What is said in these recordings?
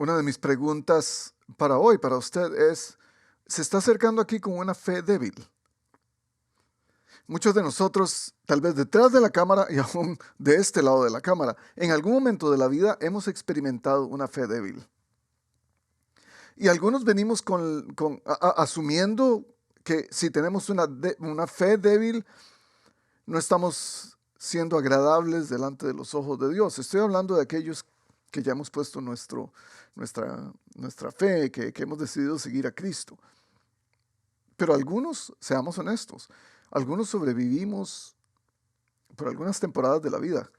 Una de mis preguntas para hoy, para usted, es, ¿se está acercando aquí con una fe débil? Muchos de nosotros, tal vez detrás de la cámara y aún de este lado de la cámara, en algún momento de la vida hemos experimentado una fe débil. Y algunos venimos asumiendo que si tenemos una fe débil, no estamos siendo agradables delante de los ojos de Dios. Estoy hablando de aquellos que ya hemos puesto nuestra fe, que hemos decidido seguir a Cristo. Pero algunos, seamos honestos, algunos sobrevivimos por algunas temporadas de la vida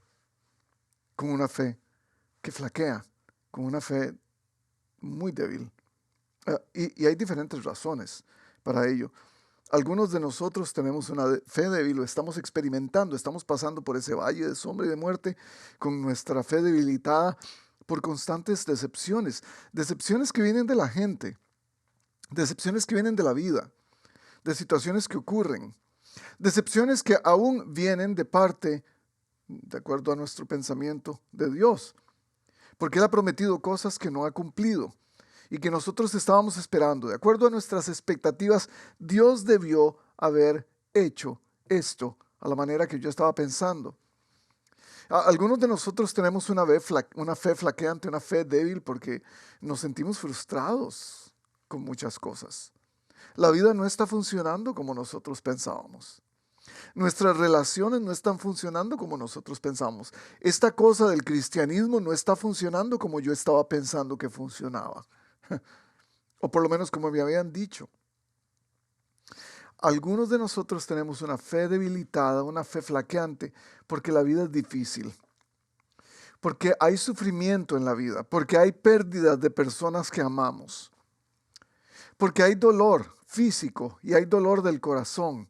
con una fe que flaquea, con una fe muy débil. Y hay diferentes razones para ello. Algunos de nosotros tenemos una fe débil, lo estamos experimentando, estamos pasando por ese valle de sombra y de muerte con nuestra fe debilitada por constantes decepciones, decepciones que vienen de la gente, decepciones que vienen de la vida, de situaciones que ocurren, decepciones que aún vienen de parte, de acuerdo a nuestro pensamiento, de Dios, porque Él ha prometido cosas que no ha cumplido y que nosotros estábamos esperando. De acuerdo a nuestras expectativas, Dios debió haber hecho esto a la manera que yo estaba pensando. Algunos de nosotros tenemos una fe flaqueante, una fe débil porque nos sentimos frustrados con muchas cosas. La vida no está funcionando como nosotros pensábamos. Nuestras relaciones no están funcionando como nosotros pensamos. Esta cosa del cristianismo no está funcionando como yo estaba pensando que funcionaba. O por lo menos como me habían dicho. Algunos de nosotros tenemos una fe debilitada, una fe flaqueante, porque la vida es difícil. Porque hay sufrimiento en la vida, porque hay pérdidas de personas que amamos. Porque hay dolor físico y hay dolor del corazón.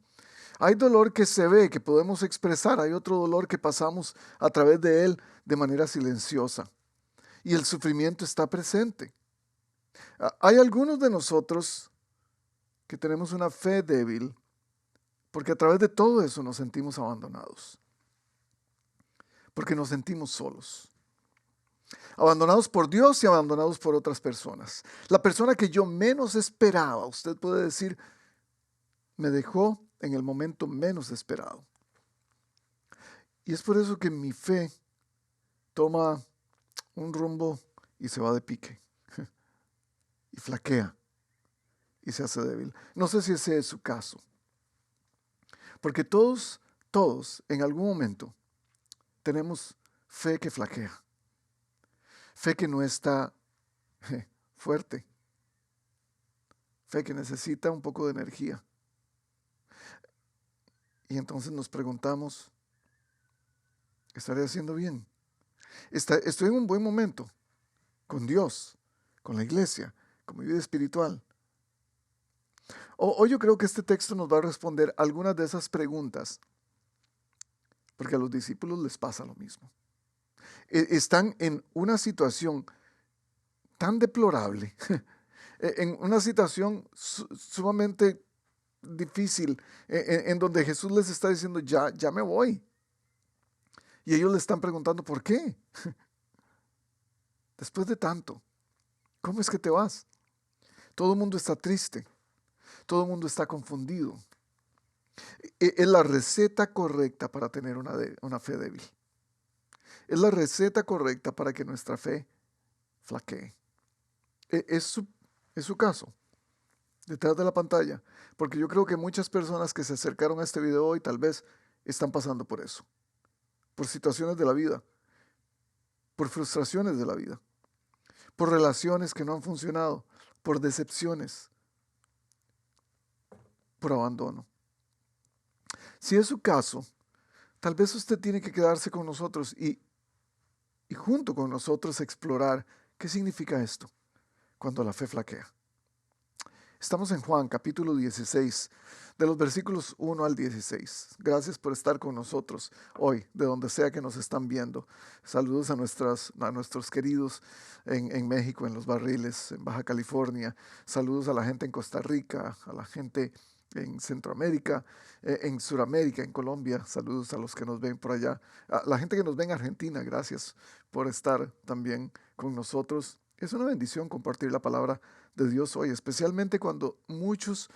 Hay dolor que se ve, que podemos expresar. Hay otro dolor que pasamos a través de él de manera silenciosa. Y el sufrimiento está presente. Hay algunos de nosotros que tenemos una fe débil porque a través de todo eso nos sentimos abandonados. Porque nos sentimos solos. Abandonados por Dios y abandonados por otras personas. La persona que yo menos esperaba, usted puede decir, me dejó en el momento menos esperado. Y es por eso que mi fe toma un rumbo y se va de pique. Y flaquea y se hace débil. No sé si ese es su caso. Porque todos, en algún momento, tenemos fe que flaquea. Fe que no está fuerte. Fe que necesita un poco de energía. Y entonces nos preguntamos, ¿estaré haciendo bien? ¿Estoy en un buen momento con Dios, con la iglesia, con mi vida espiritual? Hoy yo creo que este texto nos va a responder algunas de esas preguntas, porque a los discípulos les pasa lo mismo. Están en una situación tan deplorable, en una situación sumamente difícil, en donde Jesús les está diciendo, ya me voy. Y ellos le están preguntando, ¿por qué? Después de tanto, ¿cómo es que te vas? Todo el mundo está triste, todo el mundo está confundido. Es la receta correcta para tener una fe débil. Es la receta correcta para que nuestra fe flaquee. Es su caso, detrás de la pantalla, porque yo creo que muchas personas que se acercaron a este video hoy tal vez están pasando por eso, por situaciones de la vida, por frustraciones de la vida, por relaciones que no han funcionado, por decepciones, por abandono. Si es su caso, tal vez usted tiene que quedarse con nosotros y junto con nosotros explorar qué significa esto cuando la fe flaquea. Estamos en Juan capítulo 16, de los versículos 1 al 16. Gracias por estar con nosotros hoy, de donde sea que nos están viendo. Saludos a nuestros queridos en México, en Los Barriles, en Baja California. Saludos a la gente en Costa Rica, a la gente en Centroamérica, en Suramérica, en Colombia. Saludos a los que nos ven por allá. A la gente que nos ve en Argentina, gracias por estar también con nosotros. Es una bendición compartir la palabra de Dios hoy, especialmente cuando muchos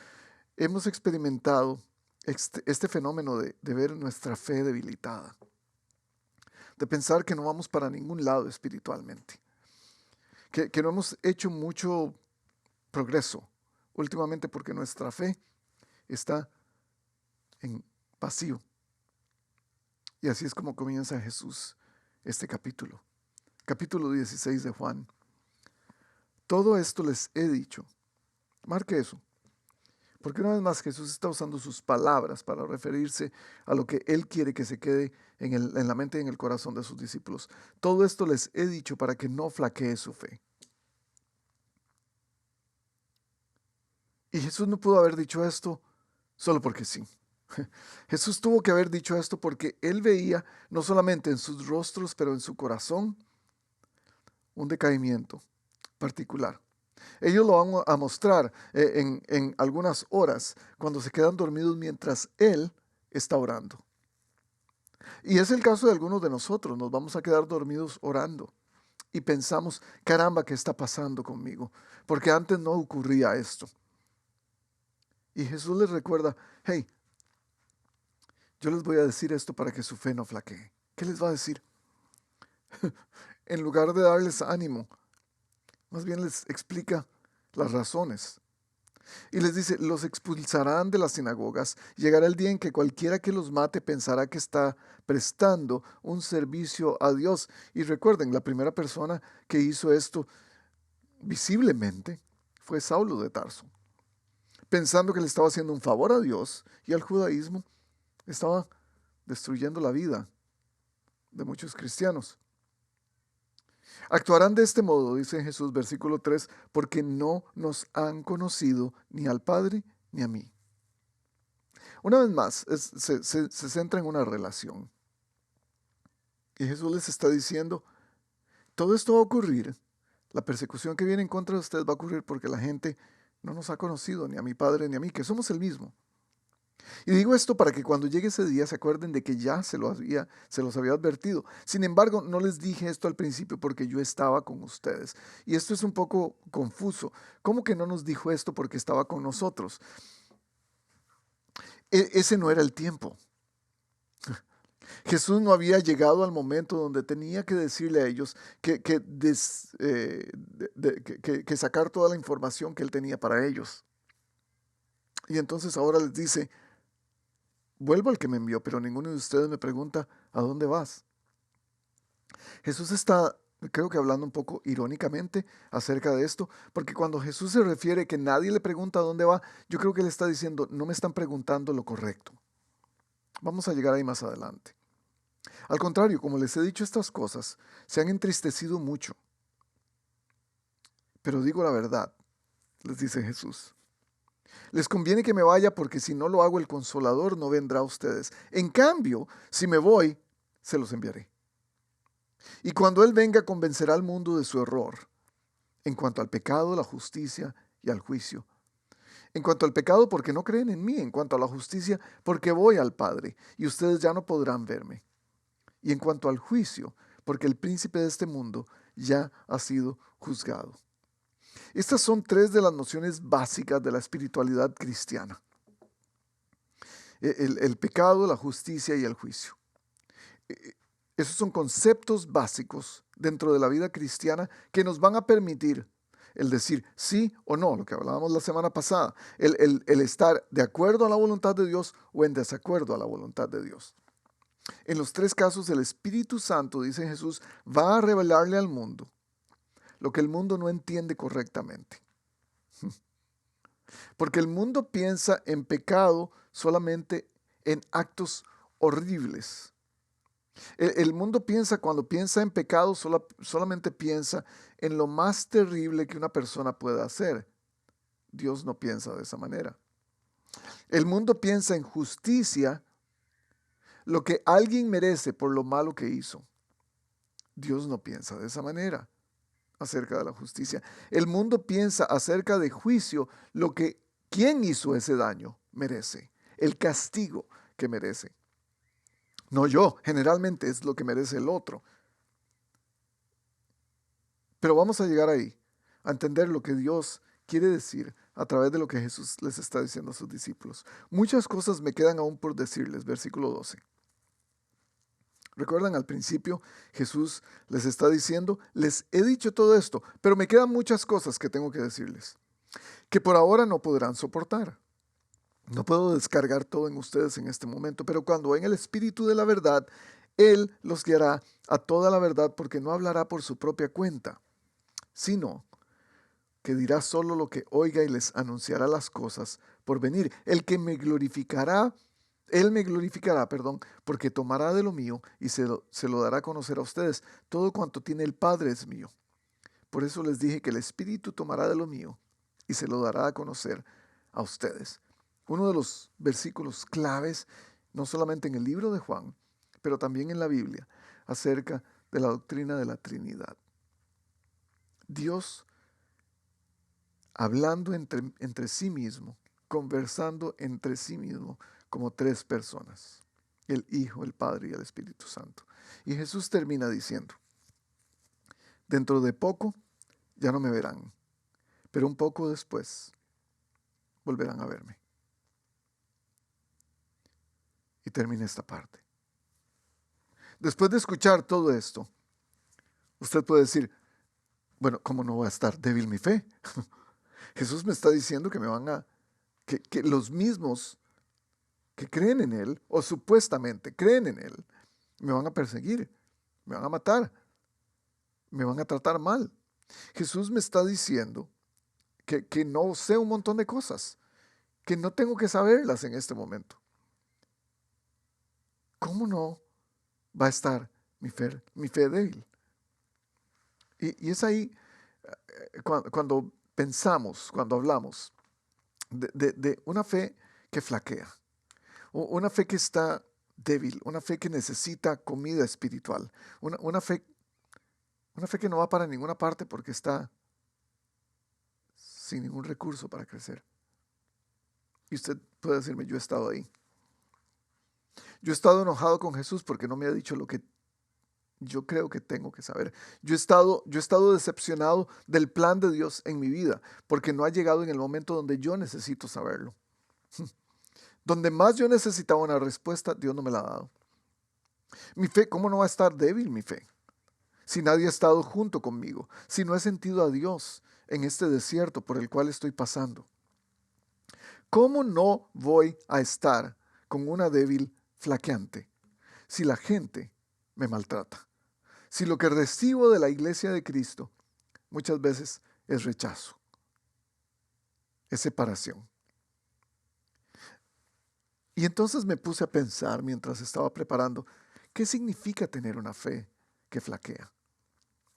hemos experimentado este fenómeno de ver nuestra fe debilitada, de pensar que no vamos para ningún lado espiritualmente, que no hemos hecho mucho progreso últimamente porque nuestra fe está en vacío. Y así es como comienza Jesús este capítulo. Capítulo 16 de Juan. Todo esto les he dicho. Marque eso. Porque una vez más Jesús está usando sus palabras para referirse a lo que Él quiere que se quede en la mente y en el corazón de sus discípulos. Todo esto les he dicho para que no flaquee su fe. Y Jesús no pudo haber dicho esto solo porque sí. Jesús tuvo que haber dicho esto porque Él veía no solamente en sus rostros, pero en su corazón un decaimiento particular. Ellos lo van a mostrar en algunas horas cuando se quedan dormidos mientras Él está orando. Y es el caso de algunos de nosotros. Nos vamos a quedar dormidos orando y pensamos, caramba, ¿qué está pasando conmigo? Porque antes no ocurría esto. Y Jesús les recuerda, hey, yo les voy a decir esto para que su fe no flaquee. ¿Qué les va a decir? En lugar de darles ánimo, más bien les explica las razones. Y les dice, los expulsarán de las sinagogas. Llegará el día en que cualquiera que los mate pensará que está prestando un servicio a Dios. Y recuerden, la primera persona que hizo esto visiblemente fue Saulo de Tarso, pensando que le estaba haciendo un favor a Dios y al judaísmo. Estaba destruyendo la vida de muchos cristianos. Actuarán de este modo, dice Jesús, versículo 3, porque no nos han conocido ni al Padre ni a mí. Una vez más, se centra en una relación. Y Jesús les está diciendo, todo esto va a ocurrir, la persecución que viene en contra de ustedes va a ocurrir porque la gente no nos ha conocido, ni a mi Padre ni a mí, que somos el mismo. Y digo esto para que cuando llegue ese día se acuerden de que ya se los había advertido. Sin embargo, no les dije esto al principio porque yo estaba con ustedes. Y esto es un poco confuso. ¿Cómo que no nos dijo esto porque estaba con nosotros? Ese no era el tiempo. Jesús no había llegado al momento donde tenía que decirle a ellos que sacar toda la información que él tenía para ellos. Y entonces ahora les dice, vuelvo al que me envió, pero ninguno de ustedes me pregunta, ¿a dónde vas? Jesús está, creo que hablando un poco irónicamente acerca de esto, porque cuando Jesús se refiere que nadie le pregunta a dónde va, yo creo que le está diciendo, no me están preguntando lo correcto. Vamos a llegar ahí más adelante. Al contrario, como les he dicho estas cosas, se han entristecido mucho. Pero digo la verdad, les dice Jesús. Les conviene que me vaya porque si no lo hago el Consolador no vendrá a ustedes. En cambio, si me voy, se los enviaré. Y cuando Él venga convencerá al mundo de su error en cuanto al pecado, la justicia y al juicio. En cuanto al pecado, porque no creen en mí. En cuanto a la justicia, porque voy al Padre y ustedes ya no podrán verme. Y en cuanto al juicio, porque el príncipe de este mundo ya ha sido juzgado. Estas son tres de las nociones básicas de la espiritualidad cristiana. El pecado, la justicia y el juicio. Esos son conceptos básicos dentro de la vida cristiana que nos van a permitir el decir sí o no, lo que hablábamos la semana pasada, el estar de acuerdo a la voluntad de Dios o en desacuerdo a la voluntad de Dios. En los tres casos, el Espíritu Santo, dice Jesús, va a revelarle al mundo lo que el mundo no entiende correctamente. Porque el mundo piensa en pecado solamente en actos horribles. El mundo piensa, cuando piensa en pecado, solamente piensa en lo más terrible que una persona pueda hacer. Dios no piensa de esa manera. El mundo piensa en justicia, lo que alguien merece por lo malo que hizo. Dios no piensa de esa manera acerca de la justicia. El mundo piensa acerca de juicio, lo que quien hizo ese daño merece, el castigo que merece. No yo, generalmente es lo que merece el otro. Pero vamos a llegar ahí, a entender lo que Dios quiere decir a través de lo que Jesús les está diciendo a sus discípulos. Muchas cosas me quedan aún por decirles, versículo 12. ¿Recuerdan al principio? Jesús les está diciendo, les he dicho todo esto, pero me quedan muchas cosas que tengo que decirles, que por ahora no podrán soportar. No puedo descargar todo en ustedes en este momento, pero cuando venga el Espíritu de la verdad, Él los guiará a toda la verdad, porque no hablará por su propia cuenta, sino que dirá solo lo que oiga y les anunciará las cosas por venir. Él me glorificará, porque tomará de lo mío y se lo dará a conocer a ustedes. Todo cuanto tiene el Padre es mío. Por eso les dije que el Espíritu tomará de lo mío y se lo dará a conocer a ustedes. Uno de los versículos claves, no solamente en el libro de Juan, pero también en la Biblia, acerca de la doctrina de la Trinidad. Dios hablando entre sí mismo, conversando entre sí mismo como tres personas, el Hijo, el Padre y el Espíritu Santo. Y Jesús termina diciendo, dentro de poco ya no me verán, pero un poco después volverán a verme. Y termina esta parte. Después de escuchar todo esto, usted puede decir, bueno, ¿cómo no va a estar débil mi fe? Jesús me está diciendo que que los mismos que creen en Él, o supuestamente creen en Él, me van a perseguir, me van a matar, me van a tratar mal. Jesús me está diciendo que no sé un montón de cosas, que no tengo que saberlas en este momento. ¿Cómo no va a estar mi fe débil? Y es ahí cuando pensamos, cuando hablamos de una fe que flaquea, una fe que está débil, una fe que necesita comida espiritual, una fe que no va para ninguna parte porque está sin ningún recurso para crecer. Y usted puede decirme, yo he estado ahí. Yo he estado enojado con Jesús porque no me ha dicho lo que yo creo que tengo que saber. Yo he estado decepcionado del plan de Dios en mi vida porque no ha llegado en el momento donde yo necesito saberlo. Donde más yo necesitaba una respuesta, Dios no me la ha dado. Mi fe, ¿cómo no va a estar débil mi fe? Si nadie ha estado junto conmigo, si no he sentido a Dios en este desierto por el cual estoy pasando. ¿Cómo no voy a estar con una débil flaqueante si la gente me maltrata? Si lo que recibo de la iglesia de Cristo muchas veces es rechazo, es separación. Y entonces me puse a pensar mientras estaba preparando, ¿qué significa tener una fe que flaquea?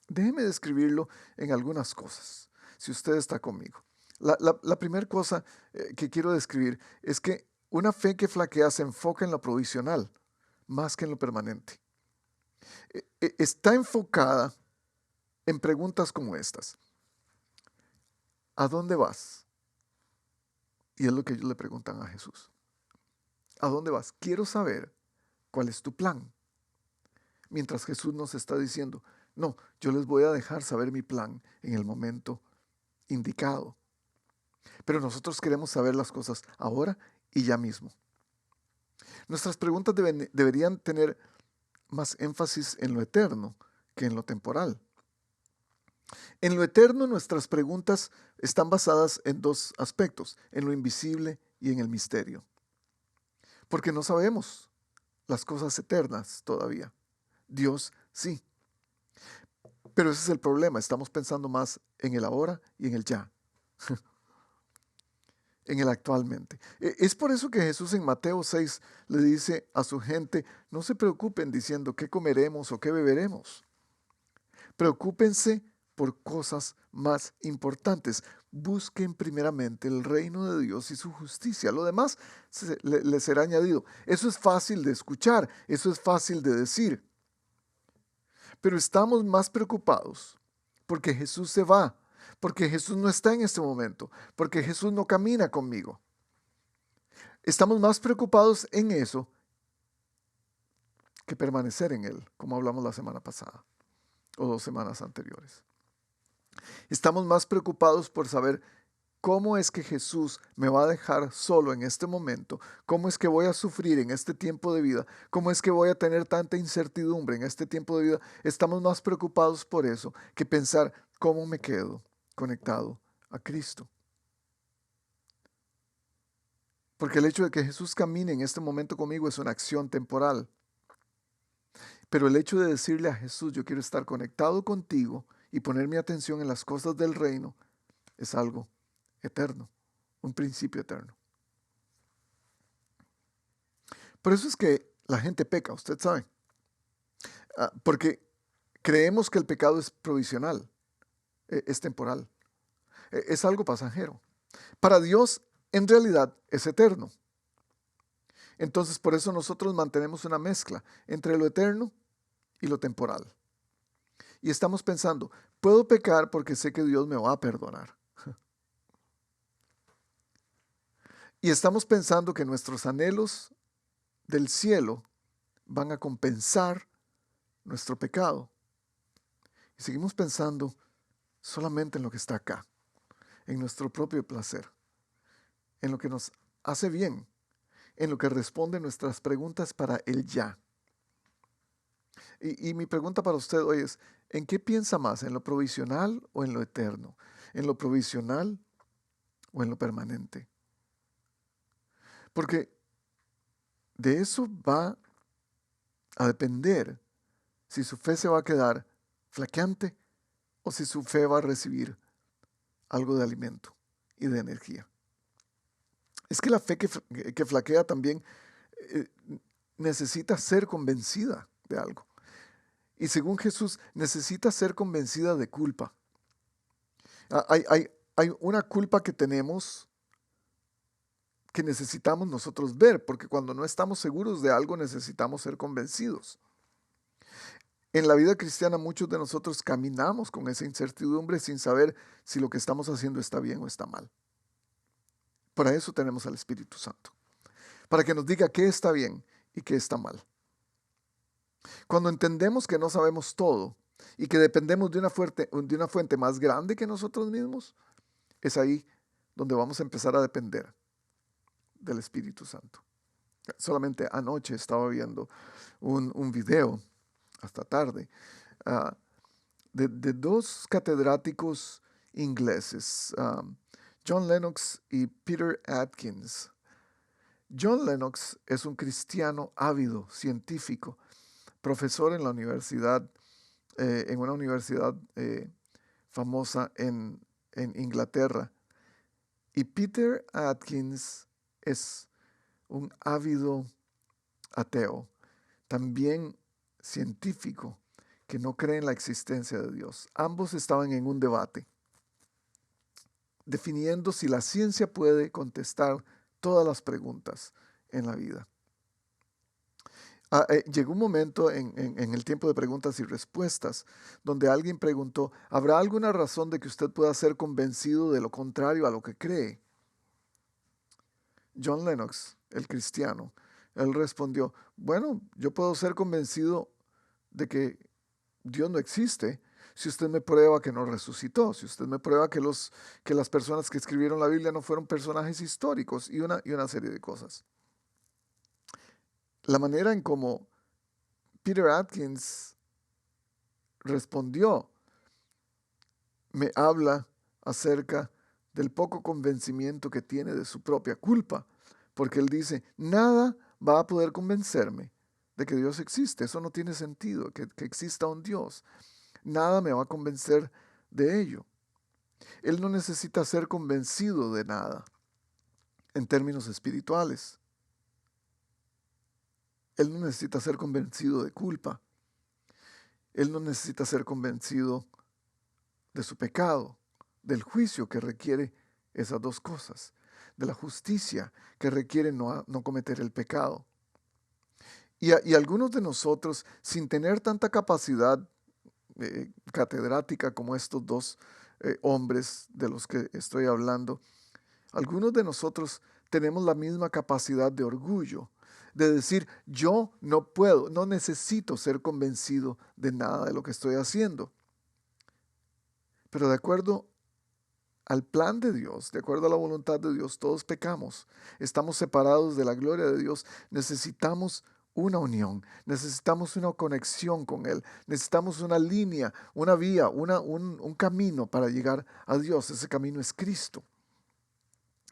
Déjeme describirlo en algunas cosas, si usted está conmigo. La primera cosa que quiero describir es que una fe que flaquea se enfoca en lo provisional más que en lo permanente. Está enfocada en preguntas como estas. ¿A dónde vas? Y es lo que ellos le preguntan a Jesús. ¿A dónde vas? Quiero saber cuál es tu plan. Mientras Jesús nos está diciendo, no, yo les voy a dejar saber mi plan en el momento indicado. Pero nosotros queremos saber las cosas ahora y ya mismo. Nuestras preguntas deberían tener más énfasis en lo eterno que en lo temporal. En lo eterno, nuestras preguntas están basadas en dos aspectos, en lo invisible y en el misterio. Porque no sabemos las cosas eternas todavía. Dios sí. Pero ese es el problema, estamos pensando más en el ahora y en el ya. En el actualmente. Es por eso que Jesús en Mateo 6 le dice a su gente, no se preocupen diciendo qué comeremos o qué beberemos. Preocúpense por cosas más importantes. Busquen primeramente el reino de Dios y su justicia. Lo demás les será añadido. Eso es fácil de escuchar, eso es fácil de decir. Pero estamos más preocupados porque Jesús se va, porque Jesús no está en este momento, porque Jesús no camina conmigo. Estamos más preocupados en eso que permanecer en Él, como hablamos la semana pasada o 2 semanas anteriores. Estamos más preocupados por saber cómo es que Jesús me va a dejar solo en este momento, cómo es que voy a sufrir en este tiempo de vida, cómo es que voy a tener tanta incertidumbre en este tiempo de vida. Estamos más preocupados por eso que pensar cómo me quedo conectado a Cristo. Porque el hecho de que Jesús camine en este momento conmigo es una acción temporal. Pero el hecho de decirle a Jesús, yo quiero estar conectado contigo y poner mi atención en las cosas del reino, es algo eterno, un principio eterno. Por eso es que la gente peca, usted sabe. Porque creemos que el pecado es provisional, es temporal, es algo pasajero. Para Dios, en realidad, es eterno. Entonces, por eso nosotros mantenemos una mezcla entre lo eterno y lo temporal. Y estamos pensando, puedo pecar porque sé que Dios me va a perdonar. Y estamos pensando que nuestros anhelos del cielo van a compensar nuestro pecado. Y seguimos pensando solamente en lo que está acá, en nuestro propio placer, en lo que nos hace bien, en lo que responde nuestras preguntas para el ya. Y mi pregunta para usted hoy es, ¿en qué piensa más? ¿En lo provisional o en lo eterno? ¿En lo provisional o en lo permanente? Porque de eso va a depender si su fe se va a quedar flaqueante o si su fe va a recibir algo de alimento y de energía. Es que la fe que flaquea también eh, necesita ser convencida de algo. Y según Jesús, necesita ser convencida de culpa. Hay una culpa que tenemos que necesitamos nosotros ver, porque cuando no estamos seguros de algo necesitamos ser convencidos. En la vida cristiana muchos de nosotros caminamos con esa incertidumbre sin saber si lo que estamos haciendo está bien o está mal. Para eso tenemos al Espíritu Santo, para que nos diga qué está bien y qué está mal. Cuando entendemos que no sabemos todo y que dependemos de una fuente más grande que nosotros mismos, es ahí donde vamos a empezar a depender del Espíritu Santo. Solamente anoche estaba viendo un video, hasta tarde, uh, de dos catedráticos ingleses, John Lennox y Peter Atkins. John Lennox es un cristiano ávido, científico, profesor en la universidad, en una universidad famosa en Inglaterra. Y Peter Atkins es un ávido ateo, también científico, que no cree en la existencia de Dios. Ambos estaban en un debate, definiendo si la ciencia puede contestar todas las preguntas en la vida. Llegó un momento en el tiempo de preguntas y respuestas donde alguien preguntó, ¿habrá alguna razón de que usted pueda ser convencido de lo contrario a lo que cree? John Lennox, el cristiano, él respondió, bueno, yo puedo ser convencido de que Dios no existe si usted me prueba que no resucitó, si usted me prueba que las personas que escribieron la Biblia no fueron personajes históricos y una serie de cosas. La manera en cómo Peter Atkins respondió me habla acerca del poco convencimiento que tiene de su propia culpa, porque él dice, nada va a poder convencerme de que Dios existe, eso no tiene sentido, que exista un Dios, nada me va a convencer de ello. Él no necesita ser convencido de nada en términos espirituales. Él no necesita ser convencido de culpa. Él no necesita ser convencido de su pecado, del juicio que requiere esas dos cosas, de la justicia que requiere no cometer el pecado. Y algunos de nosotros, sin tener tanta capacidad catedrática como estos dos hombres de los que estoy hablando, algunos de nosotros tenemos la misma capacidad de orgullo, de decir, yo no puedo, no necesito ser convencido de nada de lo que estoy haciendo. Pero de acuerdo al plan de Dios, de acuerdo a la voluntad de Dios, todos pecamos. Estamos separados de la gloria de Dios. Necesitamos una unión, necesitamos una conexión con Él, necesitamos una línea, una vía, un camino para llegar a Dios. Ese camino es Cristo.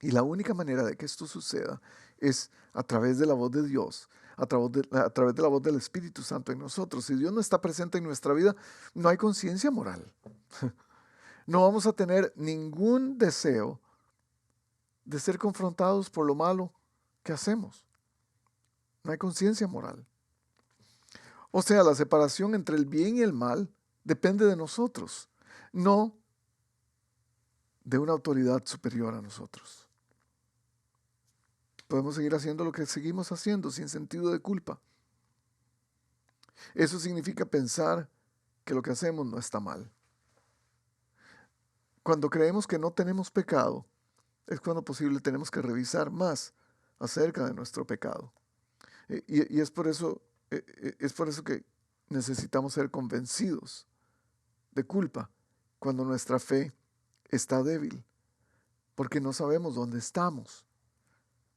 Y la única manera de que esto suceda es a través de la voz de Dios, a través de la voz del Espíritu Santo en nosotros. Si Dios no está presente en nuestra vida, no hay conciencia moral. No vamos a tener ningún deseo de ser confrontados por lo malo que hacemos. No hay conciencia moral. O sea, la separación entre el bien y el mal depende de nosotros, no de una autoridad superior a nosotros. Podemos seguir haciendo lo que seguimos haciendo sin sentido de culpa. Eso significa pensar que lo que hacemos no está mal. Cuando creemos que no tenemos pecado, es cuando posible tenemos que revisar más acerca de nuestro pecado. Y es por eso que necesitamos ser convencidos de culpa cuando nuestra fe está débil, porque no sabemos dónde estamos,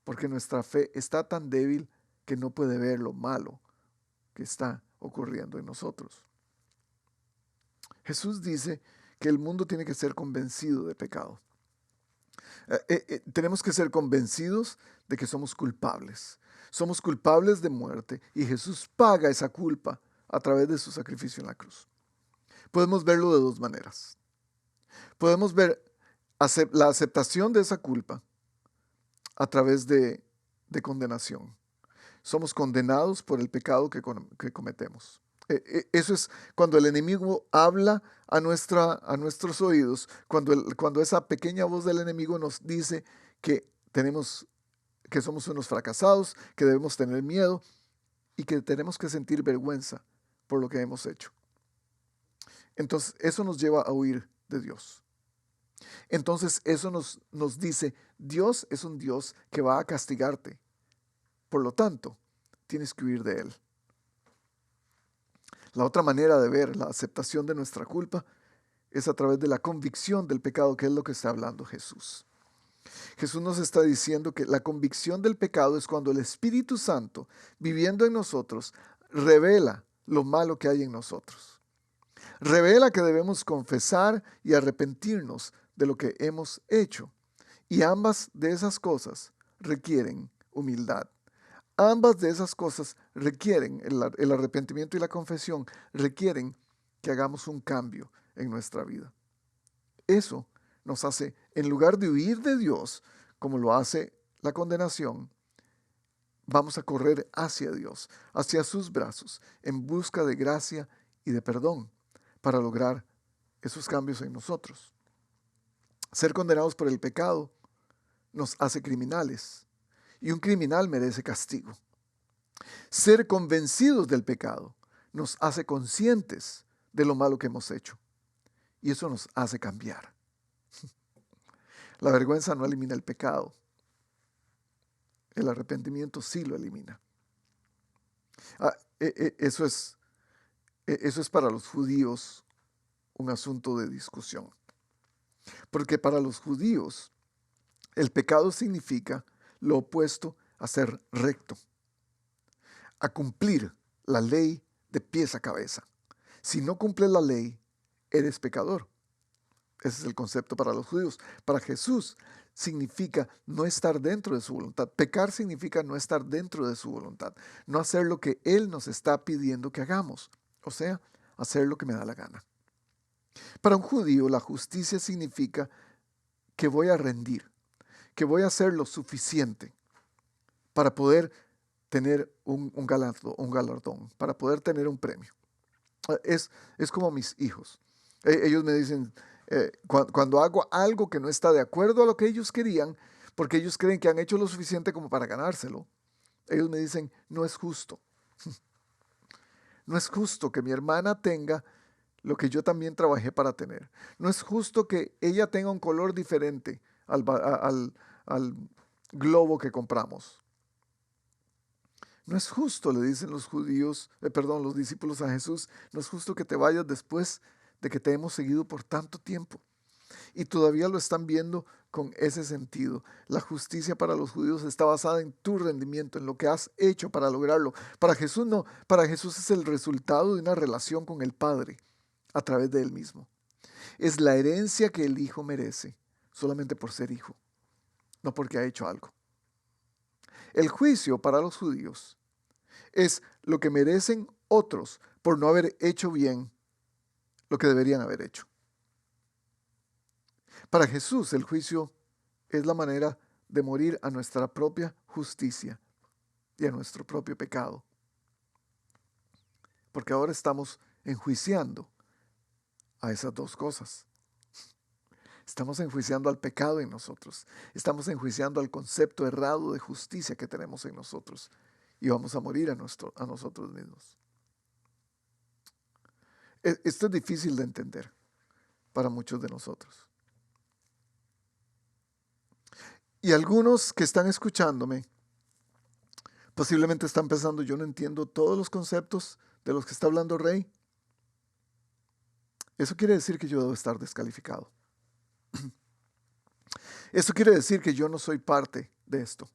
porque nuestra fe está tan débil que no puede ver lo malo que está ocurriendo en nosotros. Jesús dice que el mundo tiene que ser convencido de pecado. Tenemos que ser convencidos de que somos culpables. Somos culpables de muerte y Jesús paga esa culpa a través de su sacrificio en la cruz. Podemos verlo de dos maneras. Podemos ver la aceptación de esa culpa a través de condenación. Somos condenados por el pecado que cometemos. Eso es cuando el enemigo habla a nuestros oídos, cuando esa pequeña voz del enemigo nos dice que somos unos fracasados, que debemos tener miedo y que tenemos que sentir vergüenza por lo que hemos hecho. Entonces, eso nos lleva a huir de Dios. Entonces, eso nos dice, Dios es un Dios que va a castigarte. Por lo tanto, tienes que huir de Él. La otra manera de ver la aceptación de nuestra culpa es a través de la convicción del pecado, que es lo que está hablando Jesús. Jesús nos está diciendo que la convicción del pecado es cuando el Espíritu Santo, viviendo en nosotros, revela lo malo que hay en nosotros. Revela que debemos confesar y arrepentirnos de lo que hemos hecho. Y ambas de esas cosas requieren humildad. Ambas de esas cosas requieren, el arrepentimiento y la confesión, requieren que hagamos un cambio en nuestra vida. Eso nos hace, en lugar de huir de Dios, como lo hace la condenación, vamos a correr hacia Dios, hacia sus brazos, en busca de gracia y de perdón, para lograr esos cambios en nosotros. Ser condenados por el pecado nos hace criminales. Y un criminal merece castigo. Ser convencidos del pecado nos hace conscientes de lo malo que hemos hecho. Y eso nos hace cambiar. La vergüenza no elimina el pecado. El arrepentimiento sí lo elimina. Eso es para los judíos un asunto de discusión. Porque para los judíos el pecado significa lo opuesto a ser recto, a cumplir la ley de pies a cabeza. Si no cumples la ley, eres pecador. Ese es el concepto para los judíos. Para Jesús significa no estar dentro de su voluntad. Pecar significa no estar dentro de su voluntad. No hacer lo que Él nos está pidiendo que hagamos. O sea, hacer lo que me da la gana. Para un judío, la justicia significa que voy a rendir, que voy a hacer lo suficiente para poder tener un galardón, para poder tener un premio. Es como mis hijos. Ellos me dicen, cuando hago algo que no está de acuerdo a lo que ellos querían, porque ellos creen que han hecho lo suficiente como para ganárselo, ellos me dicen, no es justo. No es justo que mi hermana tenga lo que yo también trabajé para tener. No es justo que ella tenga un color diferente al globo que compramos. No es justo, le dicen los discípulos a Jesús, no es justo que te vayas después de que te hemos seguido por tanto tiempo y todavía lo están viendo con ese sentido. La justicia para los judíos está basada en tu rendimiento, en lo que has hecho para lograrlo. Para Jesús no, para Jesús es el resultado de una relación con el Padre a través de Él mismo. Es la herencia que el Hijo merece solamente por ser hijo, no porque ha hecho algo. El juicio para los judíos es lo que merecen otros por no haber hecho bien lo que deberían haber hecho. Para Jesús el juicio es la manera de morir a nuestra propia justicia y a nuestro propio pecado. Porque ahora estamos enjuiciando a esas dos cosas. Estamos enjuiciando al pecado en nosotros. Estamos enjuiciando al concepto errado de justicia que tenemos en nosotros. Y vamos a morir a nosotros mismos. Esto es difícil de entender para muchos de nosotros. Y algunos que están escuchándome posiblemente están pensando, yo no entiendo todos los conceptos de los que está hablando Rey. Eso quiere decir que yo debo estar descalificado. Eso quiere decir que yo no soy parte de esto.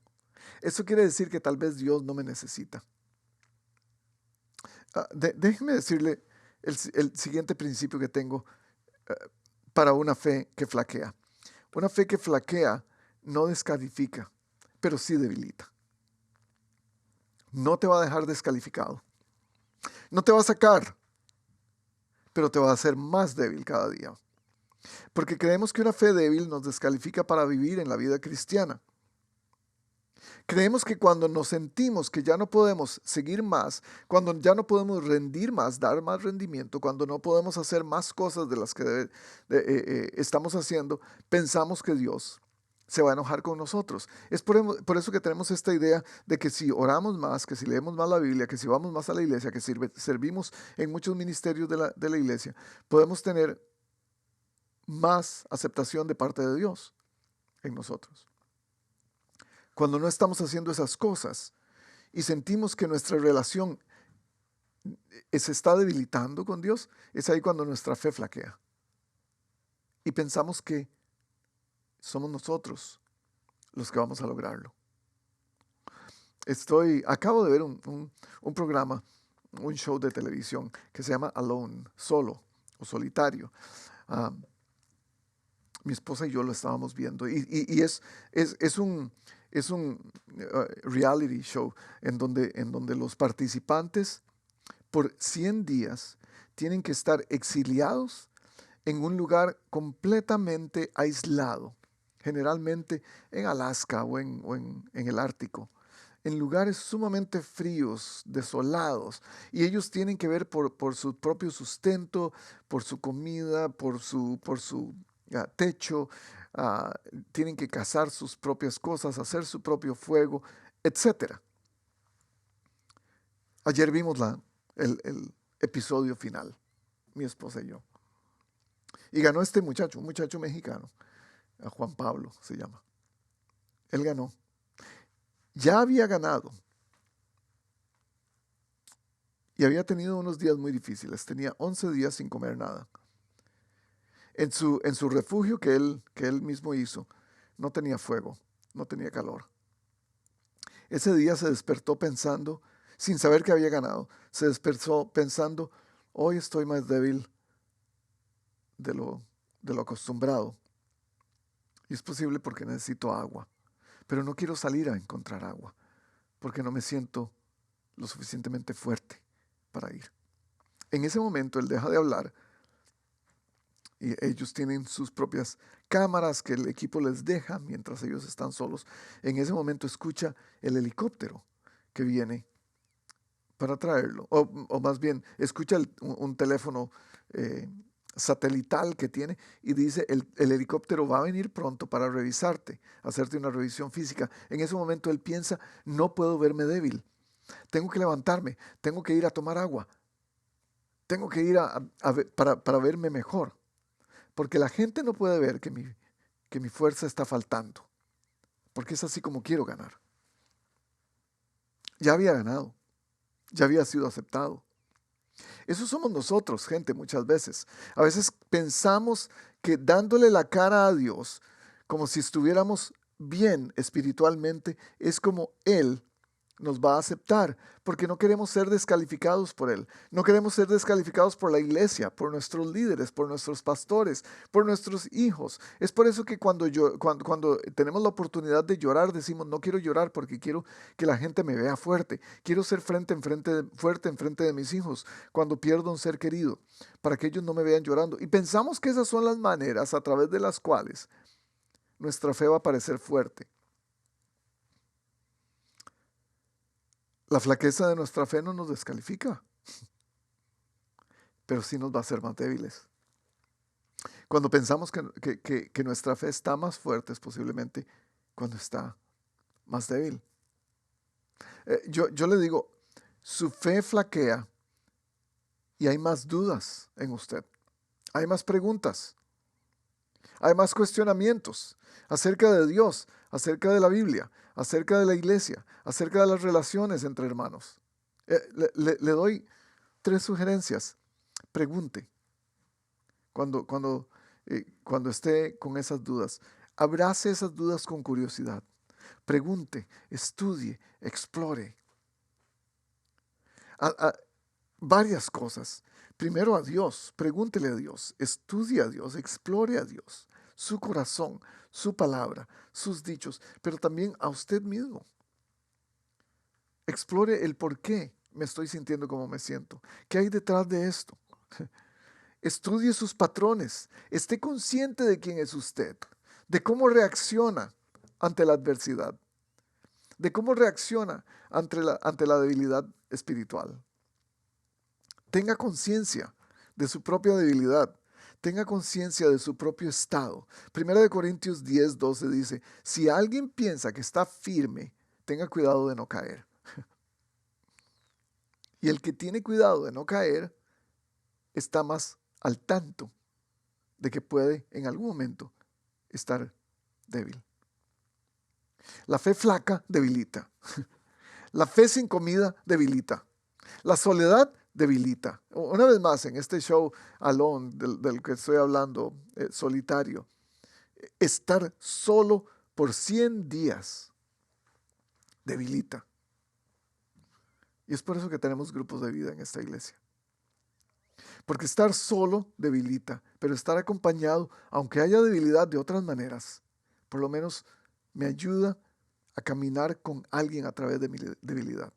Eso quiere decir que tal vez Dios no me necesita. Déjeme decirle el siguiente principio que tengo para una fe que flaquea. Una fe que flaquea no descalifica, pero sí debilita. No te va a dejar descalificado. No te va a sacar, pero te va a hacer más débil cada día. Porque creemos que una fe débil nos descalifica para vivir en la vida cristiana. Creemos que cuando nos sentimos que ya no podemos seguir más, cuando ya no podemos rendir más, dar más rendimiento, cuando no podemos hacer más cosas de las que estamos haciendo, pensamos que Dios se va a enojar con nosotros. Es por eso que tenemos esta idea de que si oramos más, que si leemos más la Biblia, que si vamos más a la iglesia, que si servimos en muchos ministerios de la iglesia, podemos tener más aceptación de parte de Dios en nosotros. Cuando no estamos haciendo esas cosas y sentimos que nuestra relación se está debilitando con Dios, es ahí cuando nuestra fe flaquea. Y pensamos que somos nosotros los que vamos a lograrlo. Acabo de ver un programa, un show de televisión que se llama Alone, solo o solitario. Mi esposa y yo lo estábamos viendo y es un reality show en donde los participantes por 100 días tienen que estar exiliados en un lugar completamente aislado, generalmente en Alaska o en el Ártico, en lugares sumamente fríos, desolados, y ellos tienen que ver por su propio sustento, por su comida, por su techo, tienen que cazar sus propias cosas, hacer su propio fuego, etc. Ayer vimos el episodio final, mi esposa y yo. Y ganó este muchacho, un muchacho mexicano, Juan Pablo se llama. Él ganó. Ya había ganado. Y había tenido unos días muy difíciles. Tenía 11 días sin comer nada. En su refugio que él mismo hizo, no tenía fuego, no tenía calor. Ese día se despertó pensando, sin saber que había ganado, se despertó pensando, hoy estoy más débil de lo acostumbrado. Y es posible porque necesito agua, pero no quiero salir a encontrar agua, porque no me siento lo suficientemente fuerte para ir. En ese momento él deja de hablar y ellos tienen sus propias cámaras que el equipo les deja mientras ellos están solos. En ese momento escucha el helicóptero que viene para traerlo, o más bien escucha un teléfono satelital que tiene y dice el helicóptero va a venir pronto para revisarte, hacerte una revisión física. En ese momento él piensa, no puedo verme débil, tengo que levantarme, tengo que ir a tomar agua, tengo que ir para verme mejor. Porque la gente no puede ver que mi fuerza está faltando. Porque es así como quiero ganar. Ya había ganado. Ya había sido aceptado. Eso somos nosotros, gente, muchas veces. A veces pensamos que dándole la cara a Dios, como si estuviéramos bien espiritualmente, es como Él nos va a aceptar, porque no queremos ser descalificados por Él. No queremos ser descalificados por la iglesia, por nuestros líderes, por nuestros pastores, por nuestros hijos. Es por eso que cuando tenemos la oportunidad de llorar, decimos, no quiero llorar porque quiero que la gente me vea fuerte. Quiero ser fuerte en frente de mis hijos cuando pierdo un ser querido, para que ellos no me vean llorando. Y pensamos que esas son las maneras a través de las cuales nuestra fe va a parecer fuerte. La flaqueza de nuestra fe no nos descalifica, pero sí nos va a hacer más débiles. Cuando pensamos que nuestra fe está más fuerte es posiblemente cuando está más débil. Yo le digo, su fe flaquea y hay más dudas en usted. Hay más preguntas. Hay más cuestionamientos acerca de Dios, acerca de la Biblia, acerca de la iglesia, acerca de las relaciones entre hermanos. Le doy 3 sugerencias. Pregunte cuando esté con esas dudas. Abrace esas dudas con curiosidad. Pregunte, estudie, explore. Varias cosas. Primero a Dios, pregúntele a Dios, estudie a Dios, explore a Dios, su corazón, su palabra, sus dichos, pero también a usted mismo. Explore el por qué me estoy sintiendo como me siento. ¿Qué hay detrás de esto? Estudie sus patrones. Esté consciente de quién es usted, de cómo reacciona ante la adversidad, de cómo reacciona ante la debilidad espiritual. Tenga conciencia de su propia debilidad. Tenga conciencia de su propio estado. Primera de Corintios 10:12 dice, si alguien piensa que está firme, tenga cuidado de no caer. Y el que tiene cuidado de no caer está más al tanto de que puede en algún momento estar débil. La fe flaca debilita. La fe sin comida debilita. La soledad debilita. Una vez más, en este show Alone, del que estoy hablando, solitario, estar solo por 100 días debilita. Y es por eso que tenemos grupos de vida en esta iglesia. Porque estar solo debilita, pero estar acompañado, aunque haya debilidad de otras maneras, por lo menos me ayuda a caminar con alguien a través de mi debilidad.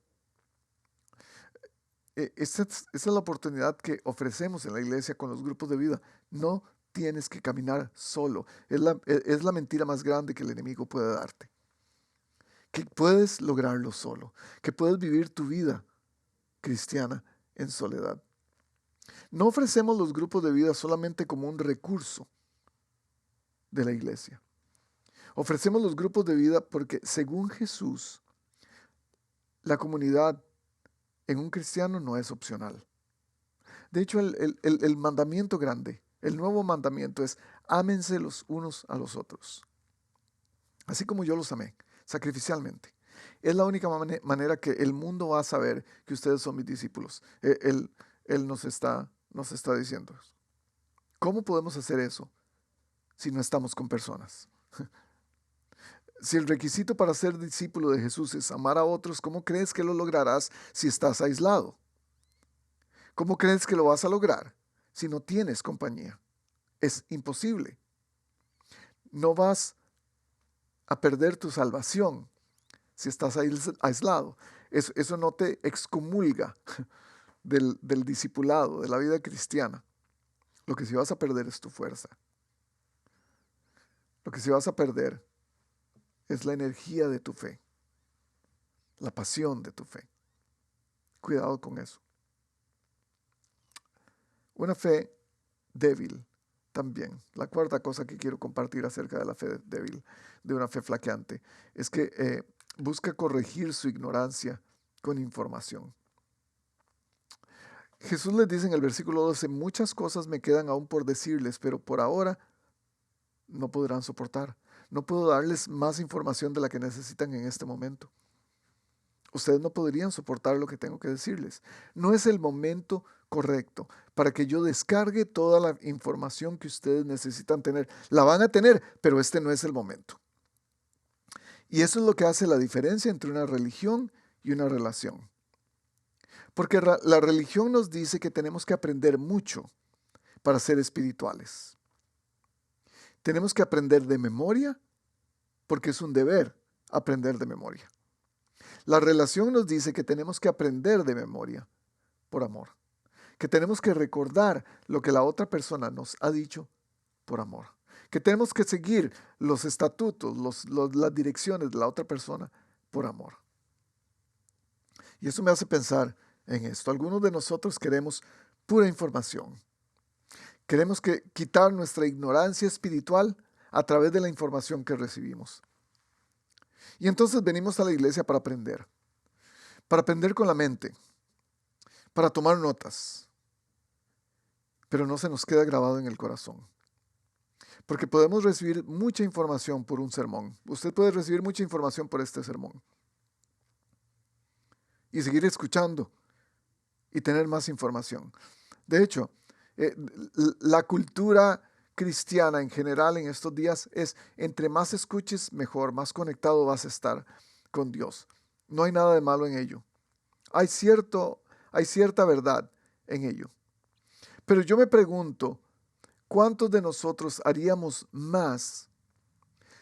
Esa es la oportunidad que ofrecemos en la iglesia con los grupos de vida. No tienes que caminar solo. Es la mentira más grande que el enemigo puede darte. Que puedes lograrlo solo. Que puedes vivir tu vida cristiana en soledad. No ofrecemos los grupos de vida solamente como un recurso de la iglesia. Ofrecemos los grupos de vida porque, según Jesús, la comunidad en un cristiano no es opcional. De hecho, el mandamiento grande, el nuevo mandamiento es: ámense los unos a los otros. Así como yo los amé, sacrificialmente. Es la única manera que el mundo va a saber que ustedes son mis discípulos. Él nos está diciendo eso. ¿Cómo podemos hacer eso si no estamos con personas? Si el requisito para ser discípulo de Jesús es amar a otros, ¿cómo crees que lo lograrás si estás aislado? ¿Cómo crees que lo vas a lograr si no tienes compañía? Es imposible. No vas a perder tu salvación si estás aislado. Eso no te excomulga del discipulado, de la vida cristiana. Lo que sí vas a perder es tu fuerza. Lo que sí vas a perder es la energía de tu fe, la pasión de tu fe. Cuidado con eso. Una fe débil también. La cuarta cosa que quiero compartir acerca de la fe débil, de una fe flaqueante, es que busca corregir su ignorancia con información. Jesús les dice en el versículo 12, muchas cosas me quedan aún por decirles, pero por ahora no podrán soportar. No puedo darles más información de la que necesitan en este momento. Ustedes no podrían soportar lo que tengo que decirles. No es el momento correcto, para que yo descargue toda la información que ustedes necesitan tener. La van a tener, pero este no es el momento. Y eso es lo que hace la diferencia entre una religión y una relación. Porque la religión nos dice que tenemos que aprender mucho para ser espirituales. Tenemos que aprender de memoria porque es un deber aprender de memoria. La relación nos dice que tenemos que aprender de memoria por amor. Que tenemos que recordar lo que la otra persona nos ha dicho por amor. Que tenemos que seguir los estatutos, las direcciones de la otra persona por amor. Y eso me hace pensar en esto. Algunos de nosotros queremos pura información. Queremos quitar nuestra ignorancia espiritual a través de la información que recibimos. Y entonces venimos a la iglesia para aprender con la mente, para tomar notas, pero no se nos queda grabado en el corazón. Porque podemos recibir mucha información por un sermón. Usted puede recibir mucha información por este sermón. Y seguir escuchando y tener más información. De hecho, la cultura cristiana en general en estos días es entre más escuches, mejor, más conectado vas a estar con Dios. No hay nada de malo en ello. Hay cierta verdad en ello. Pero yo me pregunto, ¿cuántos de nosotros haríamos más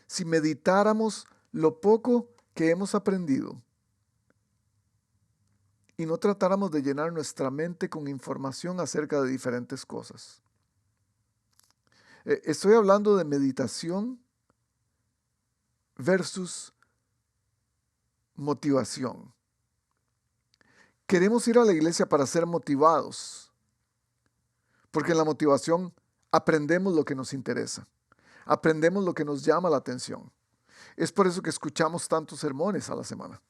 si meditáramos lo poco que hemos aprendido y no tratáramos de llenar nuestra mente con información acerca de diferentes cosas? Estoy hablando de meditación versus motivación. Queremos ir a la iglesia para ser motivados, porque en la motivación aprendemos lo que nos interesa, aprendemos lo que nos llama la atención. Es por eso que escuchamos tantos sermones a la semana.